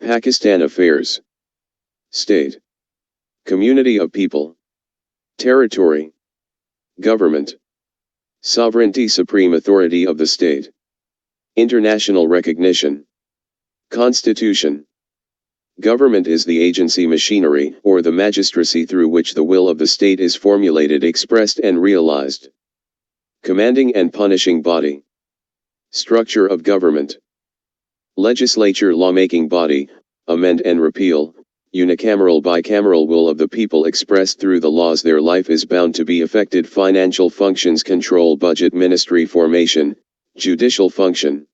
Pakistan Affairs. State. Community of people. Territory. Government. Sovereignty, supreme authority of the state. International recognition. Constitution. Government is the agency machinery, or the magistracy through which the will of the state is formulated, expressed and realized. Commanding and punishing body. Structure of government. Legislature, lawmaking body, amend and repeal, unicameral bicameral will of the people expressed through the laws their life is bound to be affected, financial functions, control budget, ministry formation, judicial function.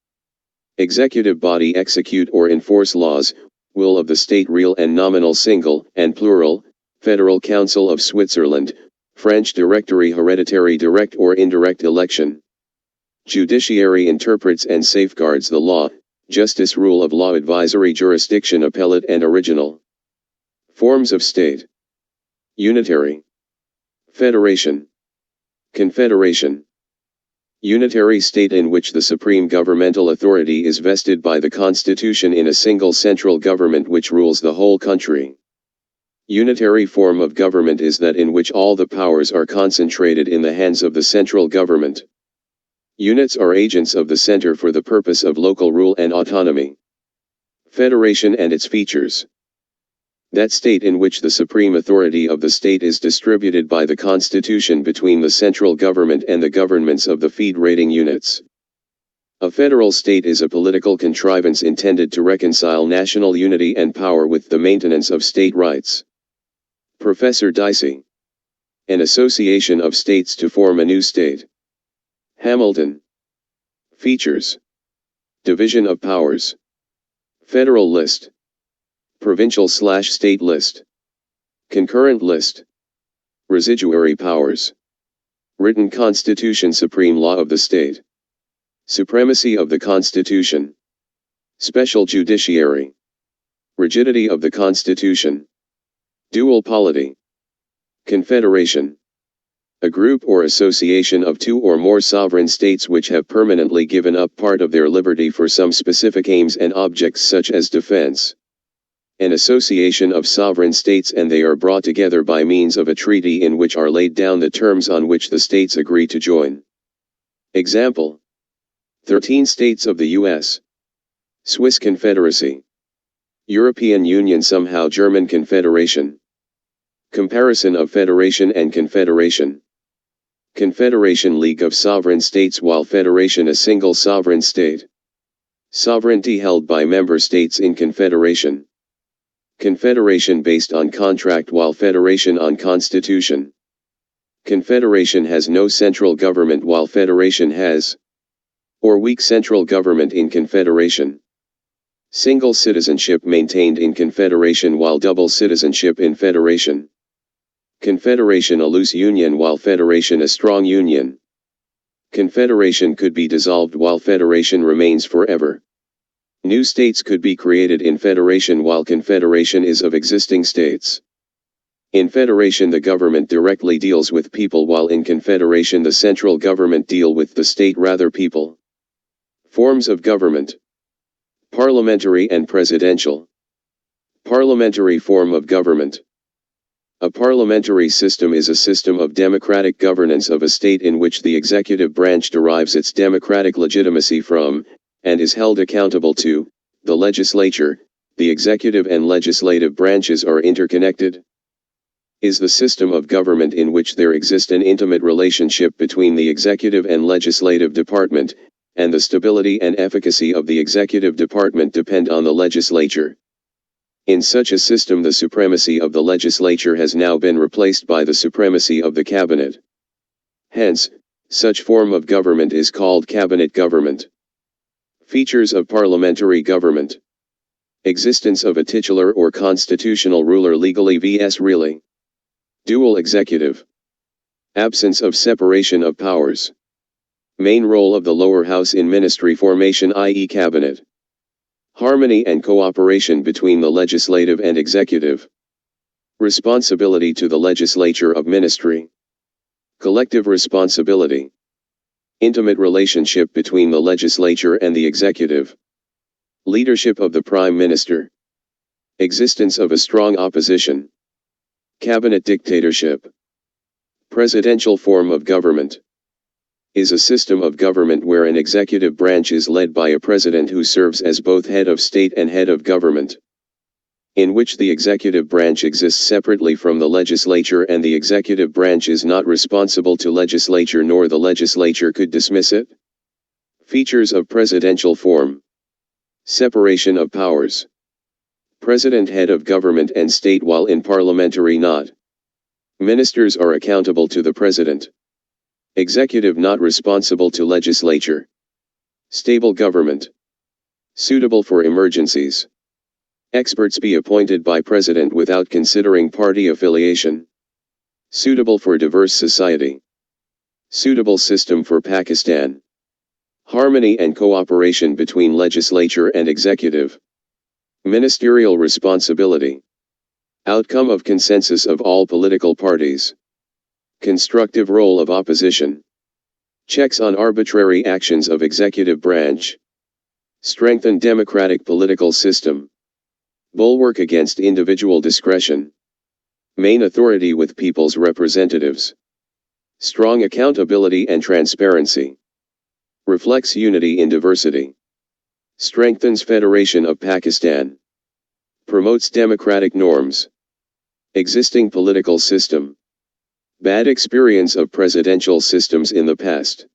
Executive body, execute or enforce laws, will of the state, real and nominal, single and plural, Federal Council of Switzerland, French Directory, hereditary, direct or indirect election. Judiciary, interprets and safeguards the law, justice, rule of law, advisory jurisdiction, appellate and original. Forms of state. Unitary. Federation. Confederation. Unitary state, in which the supreme governmental authority is vested by the Constitution in a single central government which rules the whole country. Unitary form of government is that in which all the powers are concentrated in the hands of the central government. Units are agents of the center for the purpose of local rule and autonomy. Federation and its features. That state in which the supreme authority of the state is distributed by the Constitution between the central government and the governments of the federating units. A federal state is a political contrivance intended to reconcile national unity and power with the maintenance of state rights. Professor Dicey. An association of states to form a new state. Hamilton. Features. Division of powers. Federal list. Provincial/state list. Concurrent list. Residuary powers. Written constitution, supreme law of the state. Supremacy of the Constitution. Special judiciary. Rigidity of the Constitution. Dual polity. Confederation. A group or association of two or more sovereign states which have permanently given up part of their liberty for some specific aims and objects such as defense. An association of sovereign states, and they are brought together by means of a treaty in which are laid down the terms on which the states agree to join. Example: 13 states of the U.S. Swiss Confederacy. European Union, somehow German Confederation. Comparison of federation and confederation. Confederation, league of sovereign states, while federation a single sovereign state. Sovereignty held by member states in confederation. Confederation based on contract, while federation on constitution. Confederation has no central government, while federation has, or weak central government in confederation. Single citizenship maintained in confederation, while double citizenship in federation. Confederation a loose union, while federation a strong union. Confederation could be dissolved, while federation remains forever. New states could be created in federation, while confederation is of existing states. In federation the government directly deals with people, while in confederation the central government deal with the state, rather people. Forms of government. Parliamentary and presidential. Parliamentary form of government. A parliamentary system is a system of democratic governance of a state in which the executive branch derives its democratic legitimacy from, and is held accountable to, the legislature. The executive and legislative branches are interconnected. Is the system of government in which there exists an intimate relationship between the executive and legislative department, and the stability and efficacy of the executive department depend on the legislature. In such a system the supremacy of the legislature has now been replaced by the supremacy of the cabinet. Hence, such form of government is called cabinet government. Features of parliamentary government. Existence of a titular or constitutional ruler legally vs really. Dual executive. Absence of separation of powers. Main role of the lower house in ministry formation, i.e. cabinet. Harmony and cooperation between the legislative and executive. Responsibility to the legislature of ministry. Collective responsibility. Intimate relationship between the legislature and the executive. Leadership of the Prime Minister. Existence of a strong opposition. Cabinet dictatorship. Presidential form of government is a system of government where an executive branch is led by a president who serves as both head of state and head of government, in which the executive branch exists separately from the legislature and the executive branch is not responsible to legislature nor the legislature could dismiss it. Features of presidential form. Separation of powers. President head of government and state while in parliamentary not. Ministers are accountable to the president. Executive not responsible to legislature. Stable government. Suitable for emergencies. Experts be appointed by president without considering party affiliation. Suitable for diverse society. Suitable system for Pakistan. Harmony and cooperation between legislature and executive. Ministerial responsibility. Outcome of consensus of all political parties. Constructive role of opposition. Checks on arbitrary actions of executive branch. Strengthen democratic political system. Bulwark against individual discretion. Main authority with people's representatives. Strong accountability and transparency. Reflects unity in diversity. Strengthens Federation of Pakistan. Promotes democratic norms. Existing political system. Bad experience of presidential systems in the past.